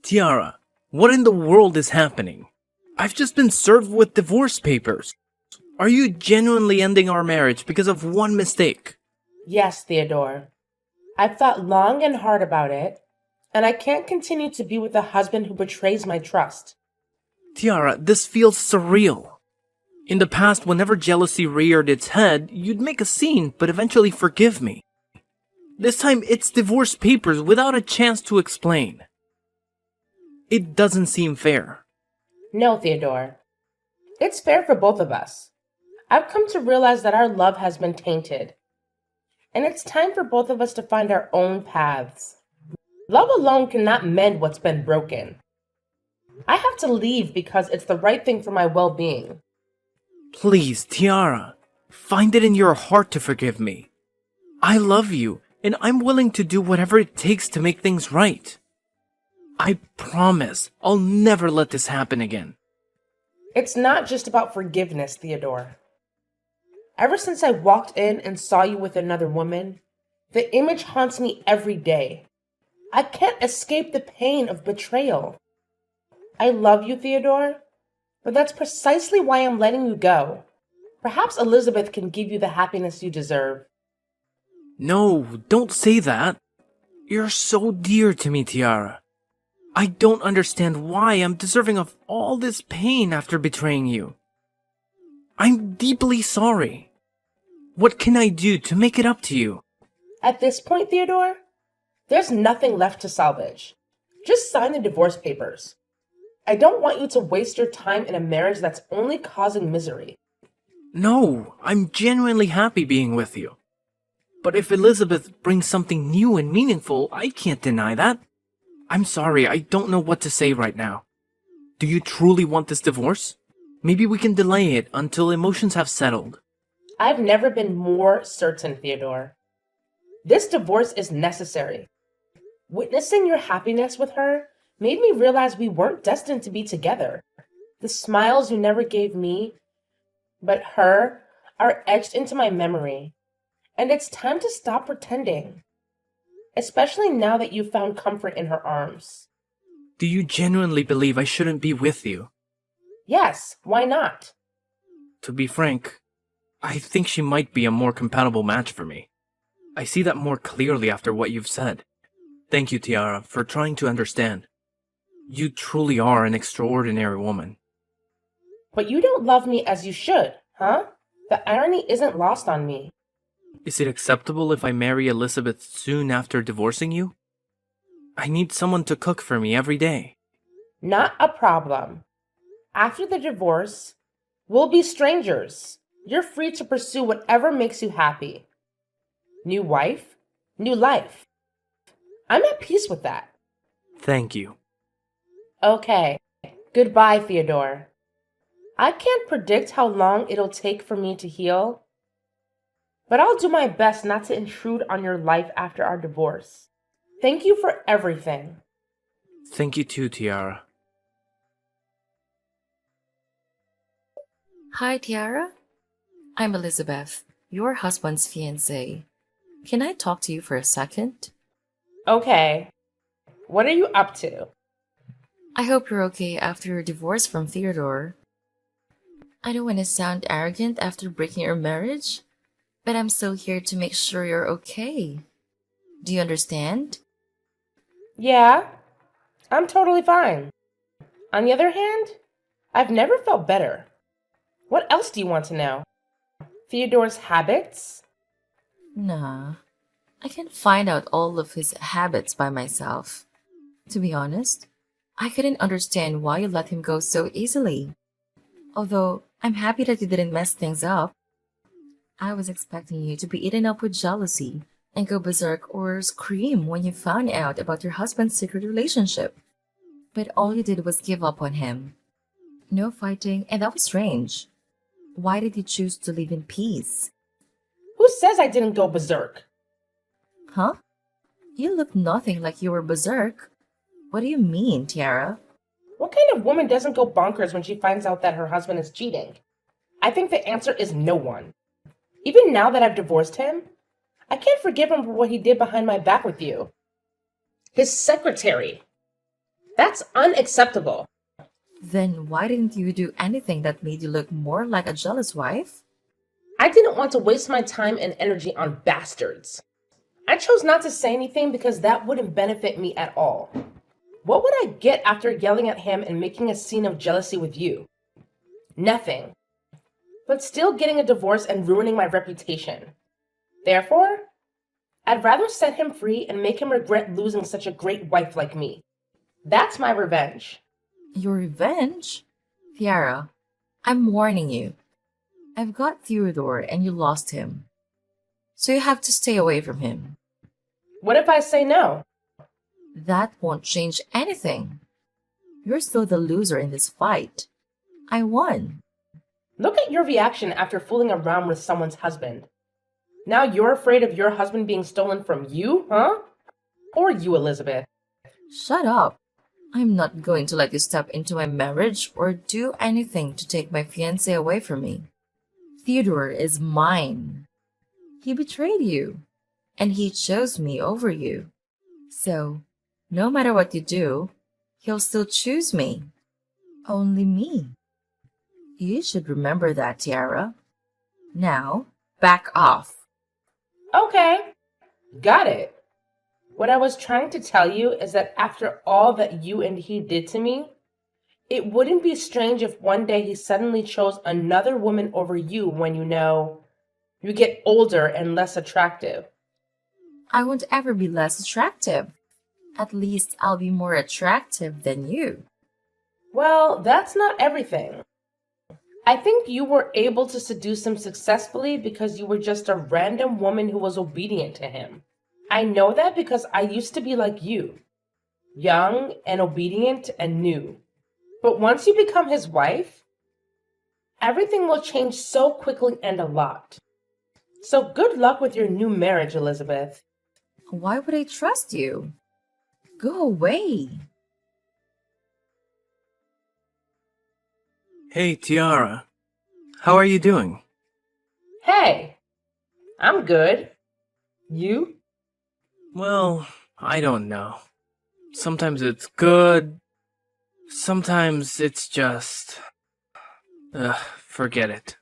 Tiara, what in the world is happening? I've just been served with divorce papers. Are you genuinely ending our marriage because of one mistake? Yes, Theodore. I've thought long and hard about it, and I can't continue to be with a husband who betrays my trust. Tiara, this feels surreal. In the past, whenever jealousy reared its head, you'd make a scene but eventually forgive me. This time, it's divorce papers without a chance to explain. It doesn't seem fair. No, Theodore. It's fair for both of us. I've come to realize that our love has been tainted, and it's time for both of us to find our own paths. Love alone cannot mend what's been broken. I have to leave because it's the right thing for my well-being. Please, Tiara, find it in your heart to forgive me. I love you, and I'm willing to do whatever it takes to make things right. I promise I'll never let this happen again. It's not just about forgiveness, Theodore. Ever since I walked in and saw you with another woman, the image haunts me every day. I can't escape the pain of betrayal. I love you, Theodore, but that's precisely why I'm letting you go. Perhaps Elizabeth can give you the happiness you deserve. No, don't say that. You're so dear to me, Tiara. I don't understand why I'm deserving of all this pain after betraying you. I'm deeply sorry. What can I do to make it up to you? At this point, Theodore, there's nothing left to salvage. Just sign the divorce papers. I don't want you to waste your time in a marriage that's only causing misery. No, I'm genuinely happy being with you. But if Elizabeth brings something new and meaningful, I can't deny that. I'm sorry, I don't know what to say right now. Do you truly want this divorce? Maybe we can delay it until emotions have settled. I've never been more certain, Theodore. This divorce is necessary. Witnessing your happiness with her made me realize we weren't destined to be together. The smiles you never gave me, but her, are etched into my memory. And it's time to stop pretending. Especially now that you've found comfort in her arms. Do you genuinely believe I shouldn't be with you? Yes, why not? To be frank, I think she might be a more compatible match for me. I see that more clearly after what you've said. Thank you, Tiara, for trying to understand. You truly are an extraordinary woman. But you don't love me as you should, huh? The irony isn't lost on me. Is it acceptable if I marry Elizabeth soon after divorcing you? I need someone to cook for me every day. Not a problem. After the divorce, we'll be strangers. You're free to pursue whatever makes you happy. New wife, new life. I'm at peace with that. Thank you. Okay. Goodbye, Theodore. I can't predict how long it'll take for me to heal, but I'll do my best not to intrude on your life after our divorce. Thank you for everything. Thank you too, Tiara. Hi, Tiara. I'm Elizabeth, your husband's fiancée. Can I talk to you for a second? Okay. What are you up to? I hope you're okay after your divorce from Theodore. I don't want to sound arrogant after breaking your marriage, but I'm still here to make sure you're okay. Do you understand? Yeah, I'm totally fine. On the other hand, I've never felt better. What else do you want to know? Theodore's habits? Nah, I can find out all of his habits by myself. To be honest, I couldn't understand why you let him go so easily. Although, I'm happy that you didn't mess things up. I was expecting you to be eaten up with jealousy and go berserk or scream when you found out about your husband's secret relationship. But all you did was give up on him. No fighting, and that was strange. Why did you choose to live in peace? Who says I didn't go berserk? Huh? You look nothing like you were berserk. What do you mean, Tiara? What kind of woman doesn't go bonkers when she finds out that her husband is cheating? I think the answer is no one. Even now that I've divorced him, I can't forgive him for what he did behind my back with you. His secretary. That's unacceptable. Then why didn't you do anything that made you look more like a jealous wife? I didn't want to waste my time and energy on bastards. I chose not to say anything because that wouldn't benefit me at all. What would I get after yelling at him and making a scene of jealousy with you? Nothing. But still getting a divorce and ruining my reputation. Therefore, I'd rather set him free and make him regret losing such a great wife like me. That's my revenge. Your revenge? Tiara, I'm warning you. I've got Theodore and you lost him. So you have to stay away from him. What if I say no? That won't change anything. You're still the loser in this fight. I won. Look at your reaction after fooling around with someone's husband. Now you're afraid of your husband being stolen from you, huh? Or you, Elizabeth. Shut up. I'm not going to let you step into my marriage or do anything to take my fiancé away from me. Theodore is mine. He betrayed you, and he chose me over you. So, no matter what you do, he'll still choose me. Only me. You should remember that, Tiara. Now, back off. Okay, got it. What I was trying to tell you is that after all that you and he did to me, it wouldn't be strange if one day he suddenly chose another woman over you when you get older and less attractive. I won't ever be less attractive. At least I'll be more attractive than you. Well, that's not everything. I think you were able to seduce him successfully because you were just a random woman who was obedient to him. I know that because I used to be like you, young and obedient and new. But once you become his wife, everything will change so quickly and a lot. So good luck with your new marriage, Elizabeth. Why would I trust you? Go away. Hey, Tiara. How are you doing? Hey, I'm good. You? Well, I don't know. Sometimes it's good. Sometimes it's just... forget it.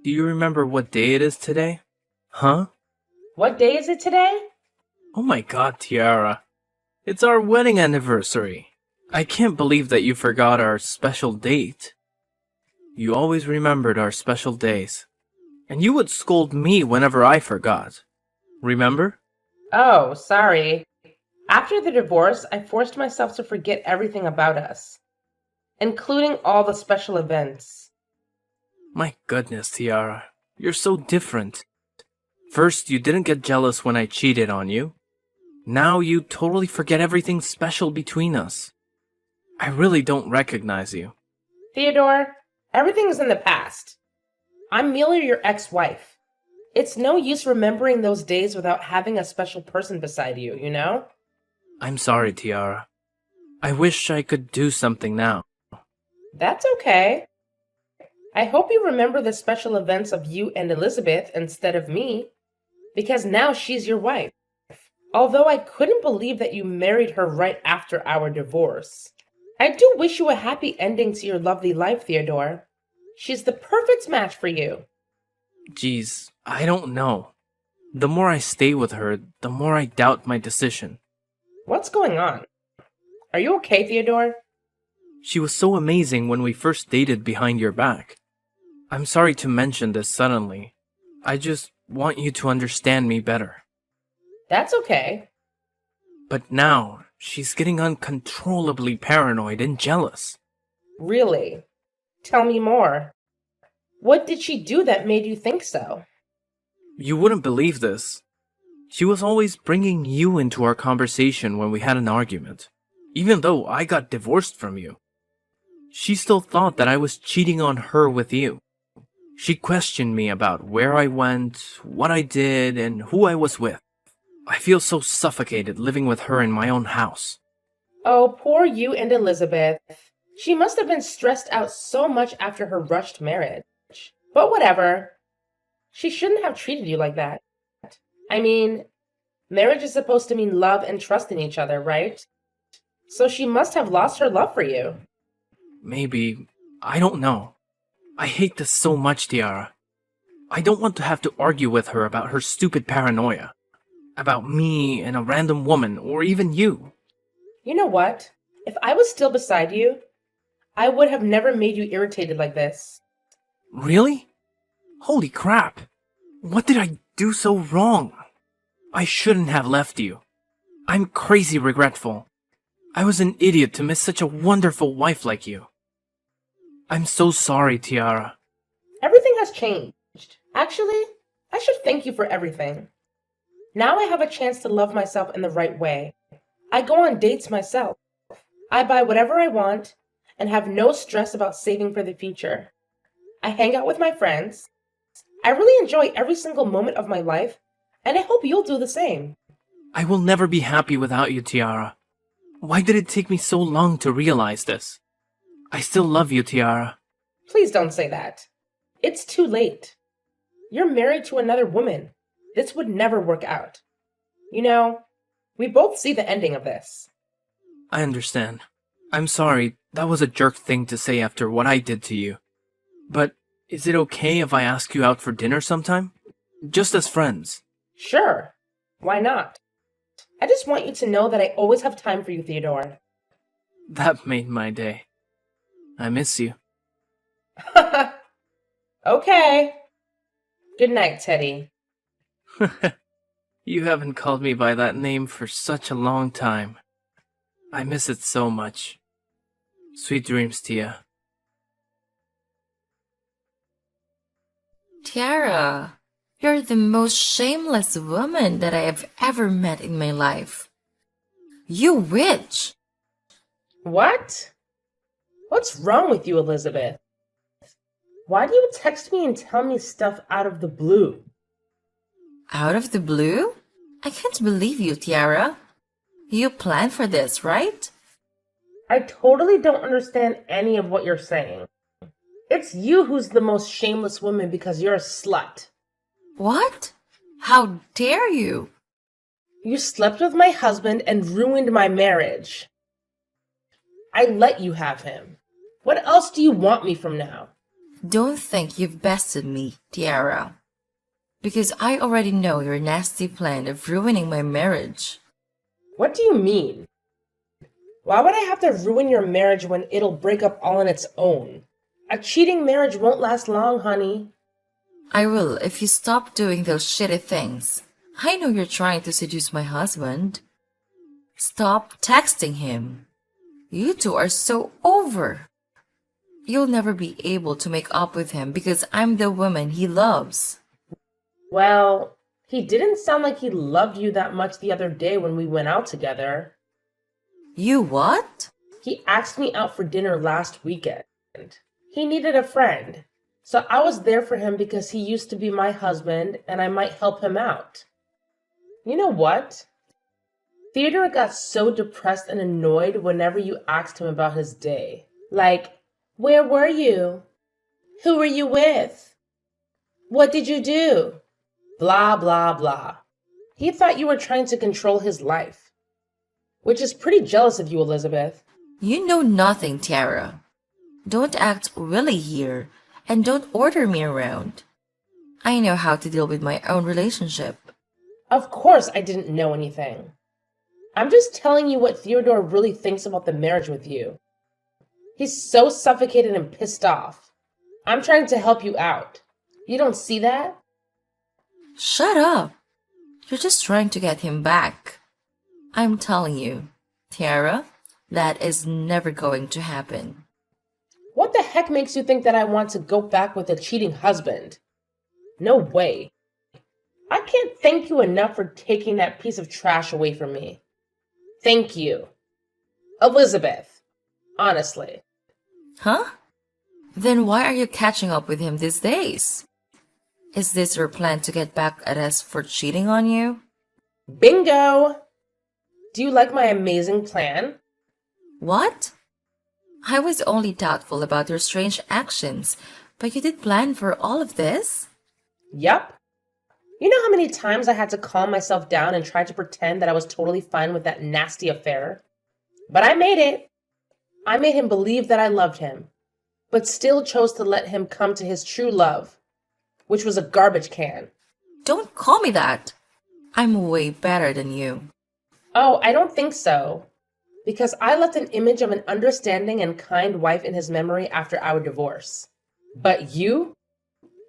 Do you remember what day it is today? Huh? What day is it today? Oh my god, Tiara. It's our wedding anniversary. I can't believe that you forgot our special date. You always remembered our special days. And you would scold me whenever I forgot. Remember? Oh, sorry. After the divorce, I forced myself to forget everything about us, including all the special events. My goodness, Tiara. You're so different. First, you didn't get jealous when I cheated on you. Now you totally forget everything special between us. I really don't recognize you. Theodore, everything is in the past. I'm merely your ex-wife. It's no use remembering those days without having a special person beside you, you know? I'm sorry, Tiara. I wish I could do something now. That's okay. I hope you remember the special events of you and Elizabeth instead of me, because now she's your wife. Although I couldn't believe that you married her right after our divorce. I do wish you a happy ending to your lovely life, Theodore. She's the perfect match for you. Geez, I don't know. The more I stay with her, the more I doubt my decision. What's going on? Are you okay, Theodore? She was so amazing when we first dated behind your back. I'm sorry to mention this suddenly. I just want you to understand me better. That's okay. But now, she's getting uncontrollably paranoid and jealous. Really? Tell me more. What did she do that made you think so? You wouldn't believe this. She was always bringing you into our conversation when we had an argument, even though I got divorced from you. She still thought that I was cheating on her with you. She questioned me about where I went, what I did, and who I was with. I feel so suffocated living with her in my own house. Oh, poor you and Elizabeth. She must have been stressed out so much after her rushed marriage. But whatever. She shouldn't have treated you like that. I mean, marriage is supposed to mean love and trust in each other, right? So she must have lost her love for you. Maybe. I don't know. I hate this so much, Tiara. I don't want to have to argue with her about her stupid paranoia. About me and a random woman, or even you. You know what? If I was still beside you, I would have never made you irritated like this. Really? Holy crap. What did I do so wrong? I shouldn't have left you. I'm crazy regretful. I was an idiot to miss such a wonderful wife like you. I'm so sorry, Tiara. Everything has changed. Actually, I should thank you for everything. Now I have a chance to love myself in the right way. I go on dates myself. I buy whatever I want and have no stress about saving for the future. I hang out with my friends. I really enjoy every single moment of my life, and I hope you'll do the same. I will never be happy without you, Tiara. Why did it take me so long to realize this? I still love you, Tiara. Please don't say that. It's too late. You're married to another woman. This would never work out. You know, we both see the ending of this. I understand. I'm sorry, that was a jerk thing to say after what I did to you. But is it okay if I ask you out for dinner sometime? Just as friends. Sure. Why not? I just want you to know that I always have time for you, Theodore. That made my day. I miss you. Okay. Good night, Teddy. You haven't called me by that name for such a long time. I miss it so much. Sweet dreams, Tia. Tiara, you're the most shameless woman that I have ever met in my life. You witch! What? What's wrong with you, Elizabeth? Why do you text me and tell me stuff out of the blue? Out of the blue? I can't believe you, Tiara. You planned for this, right? I totally don't understand any of what you're saying. It's you who's the most shameless woman because you're a slut. What? How dare you? You slept with my husband and ruined my marriage. I let you have him. What else do you want me from now? Don't think you've bested me, Tiara. Because I already know your nasty plan of ruining my marriage. What do you mean? Why would I have to ruin your marriage when it'll break up all on its own? A cheating marriage won't last long, honey. I will if you stop doing those shitty things. I know you're trying to seduce my husband. Stop texting him. You two are so over. You'll never be able to make up with him because I'm the woman he loves. Well, he didn't sound like he loved you that much the other day when we went out together. You what? He asked me out for dinner last weekend. He needed a friend, so I was there for him because he used to be my husband and I might help him out. You know what? Theodore got so depressed and annoyed whenever you asked him about his day. Like, where were you? Who were you with? What did you do? Blah, blah, blah. He thought you were trying to control his life, which is pretty jealous of you, Elizabeth. You know nothing, Tara. Don't act willy here, and don't order me around. I know how to deal with my own relationship. Of course I didn't know anything. I'm just telling you what Theodore really thinks about the marriage with you. He's so suffocated and pissed off. I'm trying to help you out. You don't see that? Shut up. You're just trying to get him back. I'm telling you, Tiara, that is never going to happen. What the heck makes you think that I want to go back with a cheating husband? No way. I can't thank you enough for taking that piece of trash away from me. Thank you. Elizabeth. Honestly. Huh? Then why are you catching up with him these days? Is this your plan to get back at us for cheating on you? Bingo! Do you like my amazing plan? What? I was only doubtful about your strange actions, but you did plan for all of this? Yup. You know how many times I had to calm myself down and try to pretend that I was totally fine with that nasty affair? But I made it. I made him believe that I loved him, but still chose to let him come to his true love, which was a garbage can. Don't call me that. I'm way better than you. Oh, I don't think so. Because I left an image of an understanding and kind wife in his memory after our divorce. But you're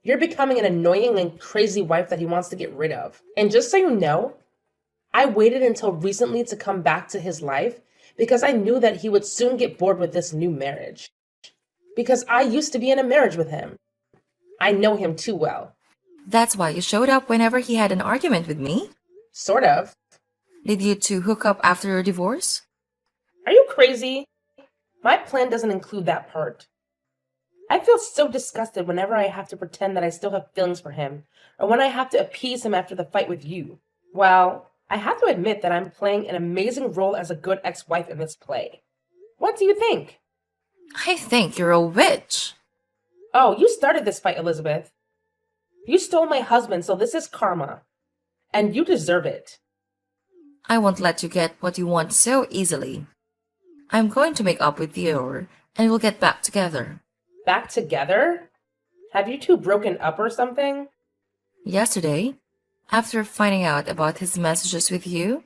becoming an annoying and crazy wife that he wants to get rid of. And just so you know, I waited until recently to come back to his life because I knew that he would soon get bored with this new marriage. Because I used to be in a marriage with him. I know him too well. That's why you showed up whenever he had an argument with me? Sort of. Did you two hook up after your divorce? Are you crazy? My plan doesn't include that part. I feel so disgusted whenever I have to pretend that I still have feelings for him, or when I have to appease him after the fight with you. Well, I have to admit that I'm playing an amazing role as a good ex-wife in this play. What do you think? I think you're a witch. Oh, you started this fight, Elizabeth. You stole my husband, so this is karma. And you deserve it. I won't let you get what you want so easily. I'm going to make up with Theodore, and we'll get back together. Back together? Have you two broken up or something? Yesterday, after finding out about his messages with you,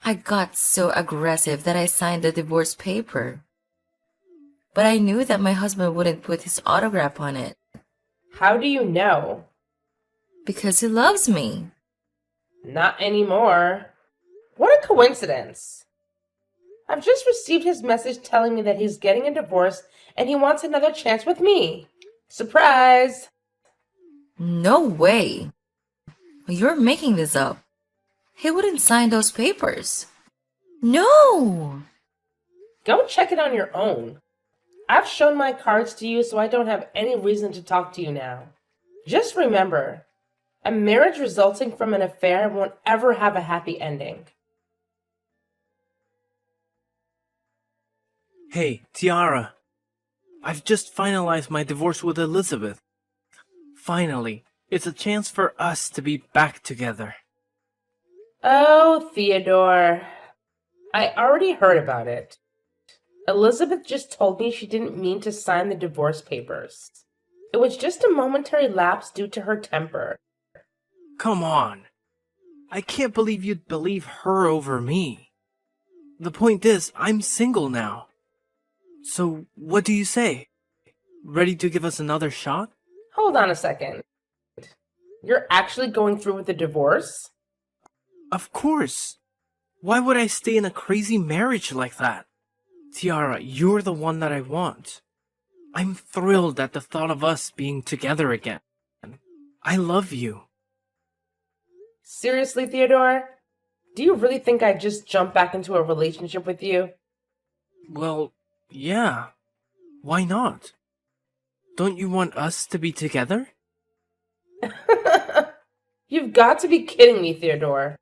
I got so aggressive that I signed the divorce paper. But I knew that my husband wouldn't put his autograph on it. How do you know? Because he loves me. Not anymore. What a coincidence. I've just received his message telling me that he's getting a divorce and he wants another chance with me. Surprise! No way. You're making this up. He wouldn't sign those papers. No! Go check it on your own. I've shown my cards to you, so I don't have any reason to talk to you now. Just remember, a marriage resulting from an affair won't ever have a happy ending. Hey, Tiara. I've just finalized my divorce with Elizabeth. Finally, it's a chance for us to be back together. Oh, Theodore. I already heard about it. Elizabeth just told me she didn't mean to sign the divorce papers. It was just a momentary lapse due to her temper. Come on. I can't believe you'd believe her over me. The point is, I'm single now. So, what do you say? Ready to give us another shot? Hold on a second. You're actually going through with the divorce? Of course. Why would I stay in a crazy marriage like that? Tiara, you're the one that I want. I'm thrilled at the thought of us being together again. I love you. Seriously, Theodore? Do you really think I'd just jump back into a relationship with you? Well, yeah. Why not? Don't you want us to be together? You've got to be kidding me, Theodore.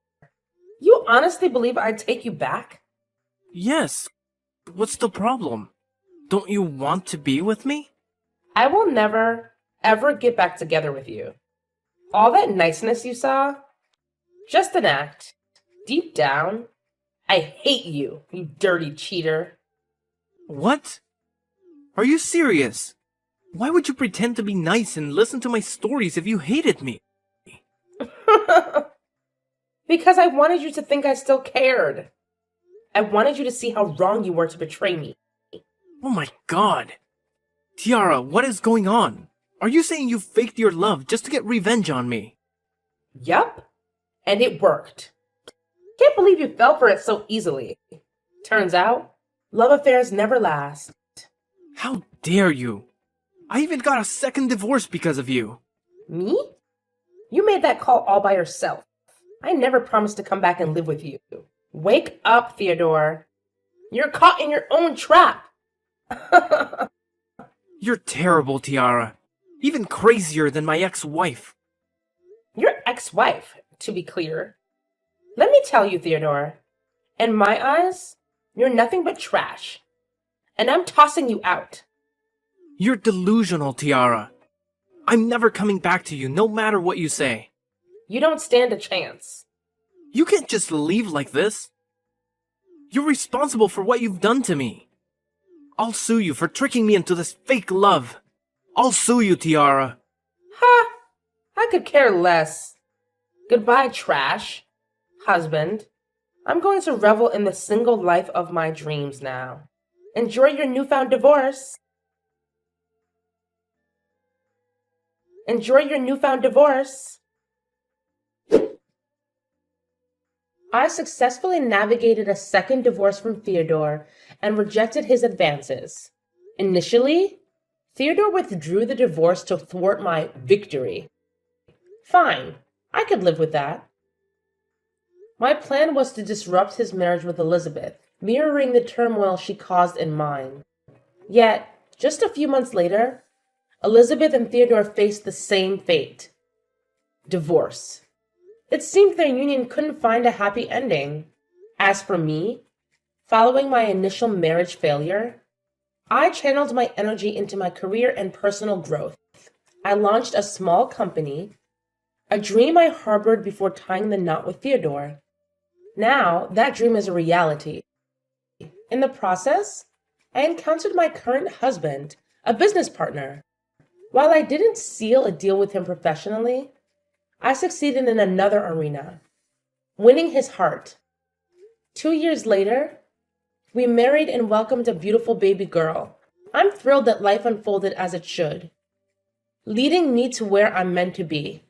You honestly believe I'd take you back? Yes. What's the problem? Don't you want to be with me? I will never, ever get back together with you. All that niceness you saw? Just an act. Deep down, I hate you, you dirty cheater. What? Are you serious? Why would you pretend to be nice and listen to my stories if you hated me? Because I wanted you to think I still cared. I wanted you to see how wrong you were to betray me. Oh my god. Tiara, what is going on? Are you saying you faked your love just to get revenge on me? Yup. And it worked. Can't believe you fell for it so easily. Turns out, love affairs never last. How dare you? I even got a second divorce because of you. Me? You made that call all by yourself. I never promised to come back and live with you. Wake up, Theodore. You're caught in your own trap. You're terrible, Tiara. Even crazier than my ex-wife. Your ex-wife, to be clear. Let me tell you, Theodore. In my eyes, you're nothing but trash. And I'm tossing you out. You're delusional, Tiara. I'm never coming back to you, no matter what you say. You don't stand a chance. You can't just leave like this. You're responsible for what you've done to me. I'll sue you for tricking me into this fake love. I'll sue you, Tiara. Ha! I could care less. Goodbye, trash. Husband, I'm going to revel in the single life of my dreams now. Enjoy your newfound divorce. Enjoy your newfound divorce. I successfully navigated a second divorce from Theodore and rejected his advances. Initially, Theodore withdrew the divorce to thwart my victory. Fine, I could live with that. My plan was to disrupt his marriage with Elizabeth, mirroring the turmoil she caused in mine. Yet, just a few months later, Elizabeth and Theodore faced the same fate: divorce. It seemed their union couldn't find a happy ending. As for me, following my initial marriage failure, I channeled my energy into my career and personal growth. I launched a small company, a dream I harbored before tying the knot with Theodore. Now, that dream is a reality. In the process, I encountered my current husband, a business partner. While I didn't seal a deal with him professionally, I succeeded in another arena, winning his heart. 2 years later, we married and welcomed a beautiful baby girl. I'm thrilled that life unfolded as it should, leading me to where I'm meant to be.